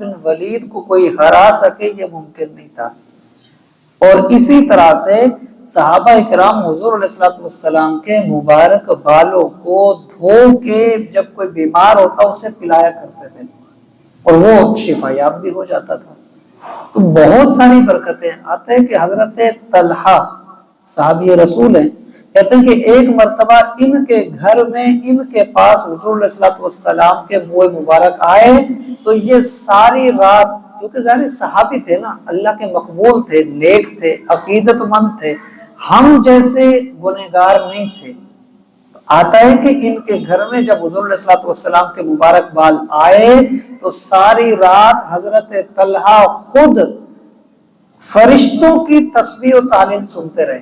بن ولید کو کوئی ہرا سکے یہ ممکن نہیں تھا۔ اور اسی طرح سے صحابہ اکرام حضور علیہ الصلوۃ والسلام کے مبارک بالوں کو دھو کے جب کوئی بیمار ہوتا اسے پلایا کرتے تھے اور وہ شفا یاب بھی ہو جاتا تھا۔ تو بہت ساری برکتیں آتے ہیں کہ حضرت طلحہ صحابی رسول ہیں، کہتے ہیں کہ ایک مرتبہ ان کے گھر میں ان کے پاس حضور علیہ الصلوۃ والسلام کے منہ مبارک آئے تو یہ ساری رات، کیونکہ ظاہر صحابی تھے نا، اللہ کے مقبول تھے، نیک تھے، عقیدت مند تھے، ہم جیسے گنہگار نہیں تھے۔ آتا ہے کہ ان کے گھر میں جب حضور علیہ الصلوۃ والسلام کے مبارک بال آئے تو ساری رات حضرت طلحہ خود فرشتوں کی تسبیح و تعلیل سنتے رہے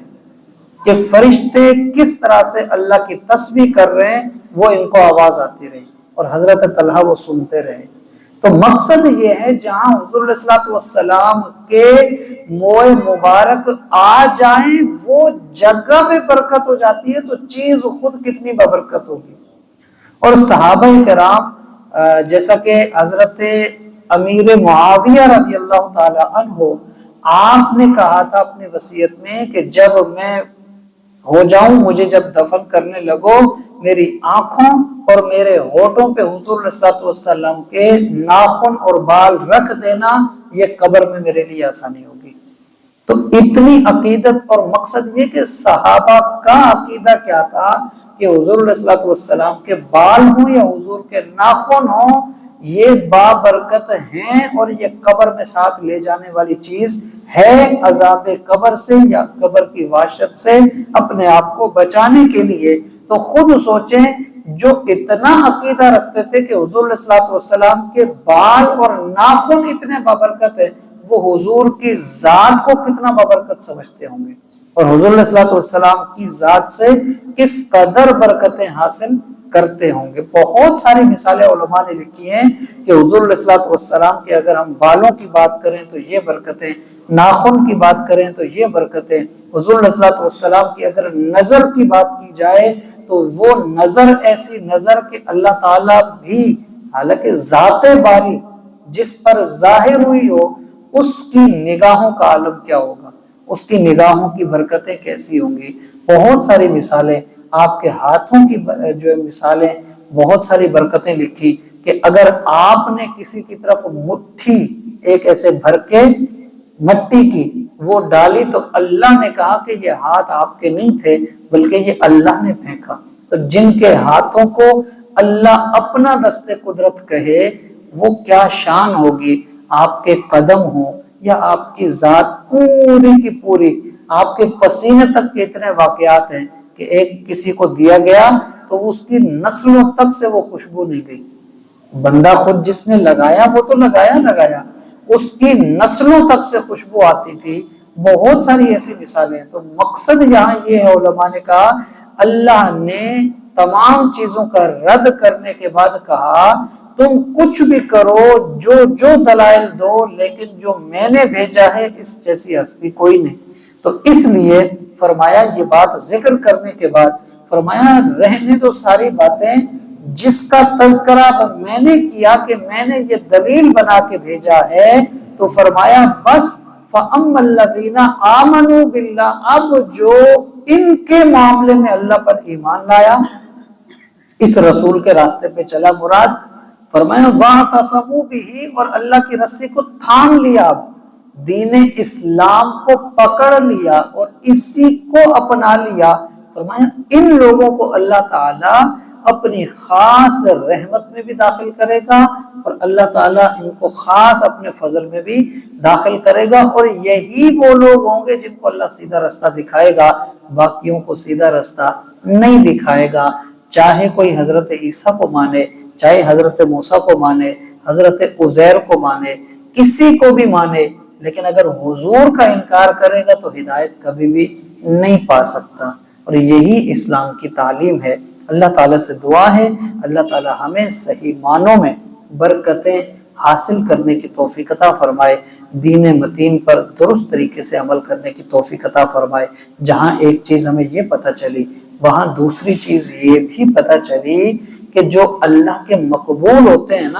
کہ فرشتے کس طرح سے اللہ کی تسبیح کر رہے ہیں، وہ ان کو آواز آتی رہی اور حضرت طلحہ وہ سنتے رہے۔ تو مقصد یہ ہے جہاں حضور علیہ الصلوۃ والسلام کے منہ مبارک آ جائیں وہ جگہ میں برکت ہو جاتی ہے، تو چیز خود کتنی بابرکت ہوگی۔ اور صحابہ کرام جیسا کہ حضرت امیر معاویہ رضی اللہ تعالی عنہ، آپ نے کہا تھا اپنی وصیت میں کہ جب میں ہو جاؤں، مجھے جب دفن کرنے لگو، میری آنکھوں اور میرے ہونٹوں پہ حضور علیہ الصلوۃ والسلام کے ناخن اور بال رکھ دینا، یہ قبر میں میرے لیے آسانی ہوگی۔ تو اتنی عقیدت، اور مقصد یہ کہ صحابہ کا عقیدہ کیا تھا کہ حضور علیہ الصلوۃ والسلام کے بال ہوں یا حضور کے ناخن ہوں، یہ بابرکت ہیں اور یہ قبر میں ساتھ لے جانے والی چیز ہے، عذاب قبر سے یا قبر کی وحشت سے اپنے آپ کو بچانے کے لیے۔ تو خود سوچیں، جو اتنا عقیدہ رکھتے تھے کہ حضور علیہ الصلوۃ والسلام کے بال اور ناخن اتنے بابرکت ہے، وہ حضور کی ذات کو کتنا بابرکت سمجھتے ہوں گے، اور حضور علیہ الصلوۃ والسلام کی ذات سے کس قدر برکتیں حاصل کرتے ہوں گے۔ بہت ساری مثالیں علماء نے لکھی ہیں کہ حضور علیہ الصلوۃ والسلام کے اگر ہم بالوں کی بات کریں تو یہ برکتیں، ناخن کی بات کریں تو یہ برکتیں، حضور علیہ الصلوۃ والسلام کی اگر نظر کی بات کی جائے تو وہ نظر ایسی نظر کہ اللہ تعالیٰ بھی، حالانکہ ذات باری جس پر ظاہر ہوئی ہو، اس کی نگاہوں کا عالم کیا ہوگا، اس کی نگاہوں کی برکتیں کیسی ہوں گی۔ بہت ساری مثالیں، آپ کے ہاتھوں کی جو مثالیں، بہت ساری برکتیں لکھی کہ اگر آپ نے کسی کی طرف مٹھی ایک ایسے بھر کے مٹی کی وہ ڈالی تو اللہ نے کہا کہ یہ ہاتھ آپ کے نہیں تھے بلکہ یہ اللہ نے پھینکا۔ تو جن کے ہاتھوں کو اللہ اپنا دست قدرت کہے وہ کیا شان ہوگی، آپ کے قدم ہوں یا آپ کی ذات پوری کی پوری، آپ کے پسینے تک کے اتنے واقعات ہیں کہ ایک کسی کو دیا گیا تو اس کی نسلوں تک سے وہ خوشبو نہیں گئی، بندہ خود جس نے لگایا وہ تو لگایا، اس کی نسلوں تک سے خوشبو آتی تھی۔ بہت ساری ایسی مثالیں ہیں۔ تو مقصد یہاں یہ ہے، علماء نے کہا اللہ نے تمام چیزوں کا رد کرنے کے بعد کہا تم کچھ بھی کرو، جو دلائل دو، لیکن جو میں نے بھیجا ہے اس جیسی ہستی کوئی نہیں۔ تو اس لیے فرمایا، یہ بات ذکر کرنے کے بعد فرمایا رہنے دو ساری باتیں، جس کا تذکرہ میں نے کیا کہ میں نے یہ دلیل بنا کے بھیجا ہے، تو فرمایا بس فَأَمَّا الَّذِينَ آمَنُوا بِاللَّهِ، اب جو ان کے معاملے میں اللہ پر ایمان لایا، اس رسول کے راستے پہ چلا، مراد فرمایا وَاعْتَصَمُوا بِهِ، اور اللہ کی رسی کو تھام لیا، دین اسلام کو پکڑ لیا اور اسی کو اپنا لیا، فرمایا ان لوگوں کو اللہ تعالیٰ اپنی خاص رحمت میں بھی داخل کرے گا اور اللہ تعالیٰ ان کو خاص اپنے فضل میں بھی داخل کرے گا، اور یہی وہ لوگ ہوں گے جن کو اللہ سیدھا رستہ دکھائے گا، باقیوں کو سیدھا رستہ نہیں دکھائے گا۔ چاہے کوئی حضرت عیسیٰ کو مانے، چاہے حضرت موسیٰ کو مانے، حضرت عزیر کو مانے، کسی کو بھی مانے، لیکن اگر حضور کا انکار کرے گا تو ہدایت کبھی بھی نہیں پا سکتا، اور یہی اسلام کی تعلیم ہے۔ اللہ تعالیٰ سے دعا ہے اللہ تعالیٰ ہمیں صحیح معنوں میں برکتیں حاصل کرنے کی توفیق عطا فرمائے، دین متین پر درست طریقے سے عمل کرنے کی توفیق عطا فرمائے۔ جہاں ایک چیز ہمیں یہ پتہ چلی، وہاں دوسری چیز یہ بھی پتہ چلی کہ جو اللہ کے مقبول ہوتے ہیں نا،